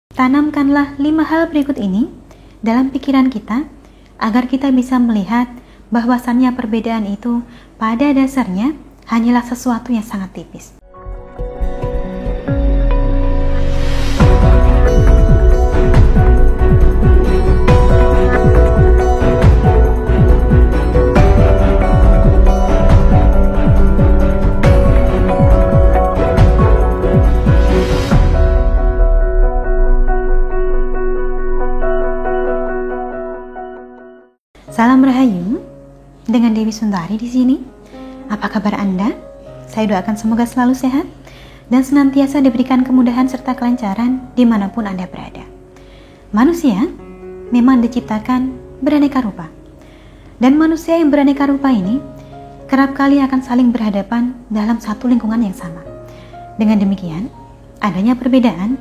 Tanamkanlah 5 hal berikut ini dalam pikiran kita agar kita bisa melihat bahwasannya perbedaan itu pada dasarnya hanyalah sesuatu yang sangat tipis. Salam Rahayu, dengan Dewi Suntari di sini. Apa kabar Anda? Saya doakan semoga selalu sehat dan senantiasa diberikan kemudahan serta kelancaran dimanapun Anda berada. Manusia memang diciptakan beraneka rupa, dan manusia yang beraneka rupa ini kerap kali akan saling berhadapan dalam satu lingkungan yang sama. Dengan demikian, adanya perbedaan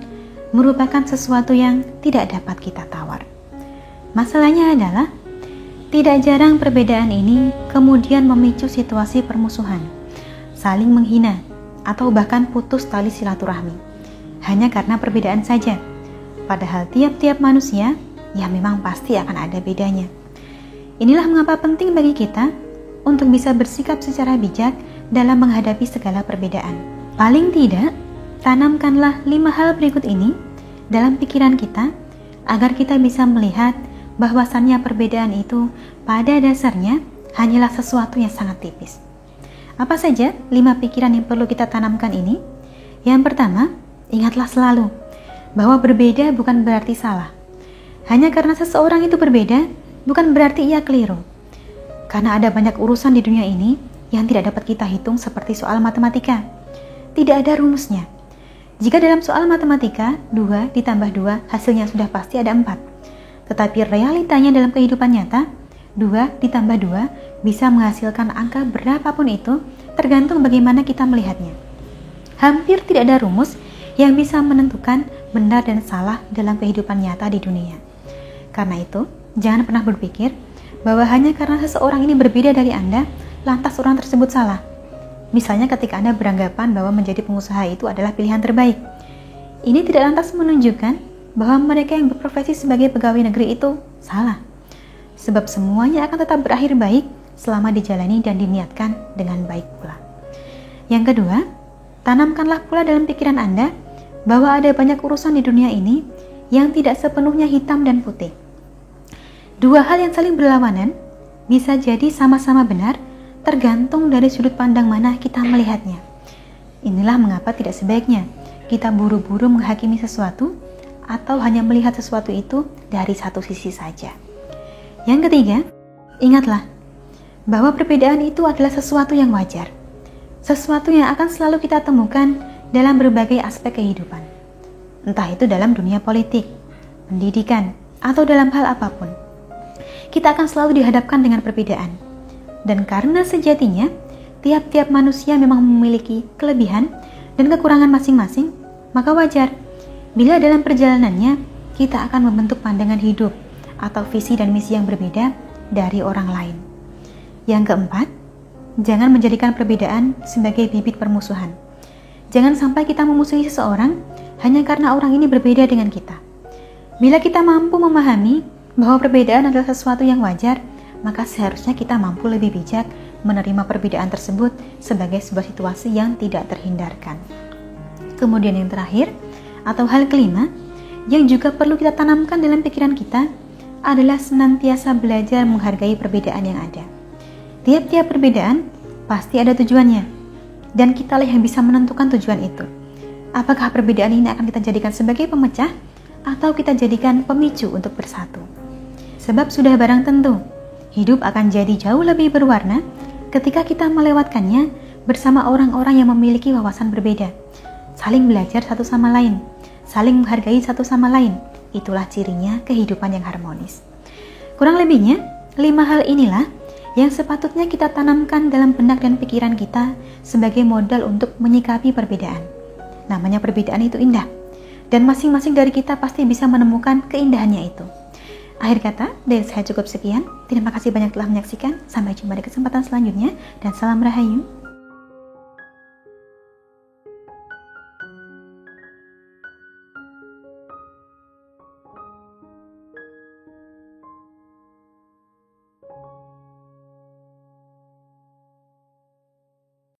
merupakan sesuatu yang tidak dapat kita tawar. Masalahnya adalah tidak jarang perbedaan ini kemudian memicu situasi permusuhan, saling menghina, atau bahkan putus tali silaturahmi, hanya karena perbedaan saja. Padahal tiap-tiap manusia, ya memang pasti akan ada bedanya. Inilah mengapa penting bagi kita untuk bisa bersikap secara bijak dalam menghadapi segala perbedaan. Paling tidak, tanamkanlah 5 hal berikut ini dalam pikiran kita agar kita bisa melihat bahwasannya perbedaan itu pada dasarnya hanyalah sesuatu yang sangat tipis. Apa saja 5 pikiran yang perlu kita tanamkan ini? Yang pertama, ingatlah selalu bahwa berbeda bukan berarti salah. Hanya karena seseorang itu berbeda, bukan berarti ia keliru. Karena ada banyak urusan di dunia ini yang tidak dapat kita hitung seperti soal matematika. Tidak ada rumusnya. Jika dalam soal matematika, 2 ditambah 2 hasilnya sudah pasti ada 4. Tetapi realitanya dalam kehidupan nyata, 2 ditambah 2 bisa menghasilkan angka berapapun itu, tergantung bagaimana kita melihatnya. Hampir tidak ada rumus yang bisa menentukan benar dan salah dalam kehidupan nyata di dunia. Karena itu, jangan pernah berpikir bahwa hanya karena seseorang ini berbeda dari Anda, lantas orang tersebut salah. Misalnya ketika Anda beranggapan bahwa menjadi pengusaha itu adalah pilihan terbaik. Ini tidak lantas menunjukkan bahwa mereka yang berprofesi sebagai pegawai negeri itu salah. Sebab semuanya akan tetap berakhir baik selama dijalani dan diniatkan dengan baik pula. Yang kedua, tanamkanlah pula dalam pikiran Anda bahwa ada banyak urusan di dunia ini yang tidak sepenuhnya hitam dan putih. 2 hal yang saling berlawanan bisa jadi sama-sama benar tergantung dari sudut pandang mana kita melihatnya. Inilah mengapa tidak sebaiknya kita buru-buru menghakimi sesuatu atau hanya melihat sesuatu itu dari satu sisi saja. Yang ketiga, ingatlah bahwa perbedaan itu adalah sesuatu yang wajar, sesuatu yang akan selalu kita temukan dalam berbagai aspek kehidupan, entah itu dalam dunia politik, pendidikan, atau dalam hal apapun. Kita akan selalu dihadapkan dengan perbedaan, dan karena sejatinya tiap-tiap manusia memang memiliki kelebihan dan kekurangan masing-masing, maka wajar bila dalam perjalanannya kita akan membentuk pandangan hidup atau visi dan misi yang berbeda dari orang lain. Yang keempat, jangan menjadikan perbedaan sebagai bibit permusuhan. Jangan sampai kita memusuhi seseorang hanya karena orang ini berbeda dengan kita. Bila kita mampu memahami bahwa perbedaan adalah sesuatu yang wajar, maka seharusnya kita mampu lebih bijak menerima perbedaan tersebut sebagai sebuah situasi yang tidak terhindarkan. Kemudian yang terakhir, atau hal kelima yang juga perlu kita tanamkan dalam pikiran kita adalah senantiasa belajar menghargai perbedaan yang ada. Tiap-tiap perbedaan pasti ada tujuannya, dan kitalah yang bisa menentukan tujuan itu. Apakah perbedaan ini akan kita jadikan sebagai pemecah atau kita jadikan pemicu untuk bersatu? Sebab sudah barang tentu, hidup akan jadi jauh lebih berwarna ketika kita melewatkannya bersama orang-orang yang memiliki wawasan berbeda, saling belajar satu sama lain, saling menghargai satu sama lain. Itulah cirinya kehidupan yang harmonis. Kurang lebihnya, 5 hal inilah yang sepatutnya kita tanamkan dalam benak dan pikiran kita sebagai modal untuk menyikapi perbedaan. Namanya perbedaan itu indah, dan masing-masing dari kita pasti bisa menemukan keindahannya itu. Akhir kata, dari saya cukup sekian. Terima kasih banyak telah menyaksikan. Sampai jumpa di kesempatan selanjutnya, dan salam Rahayu.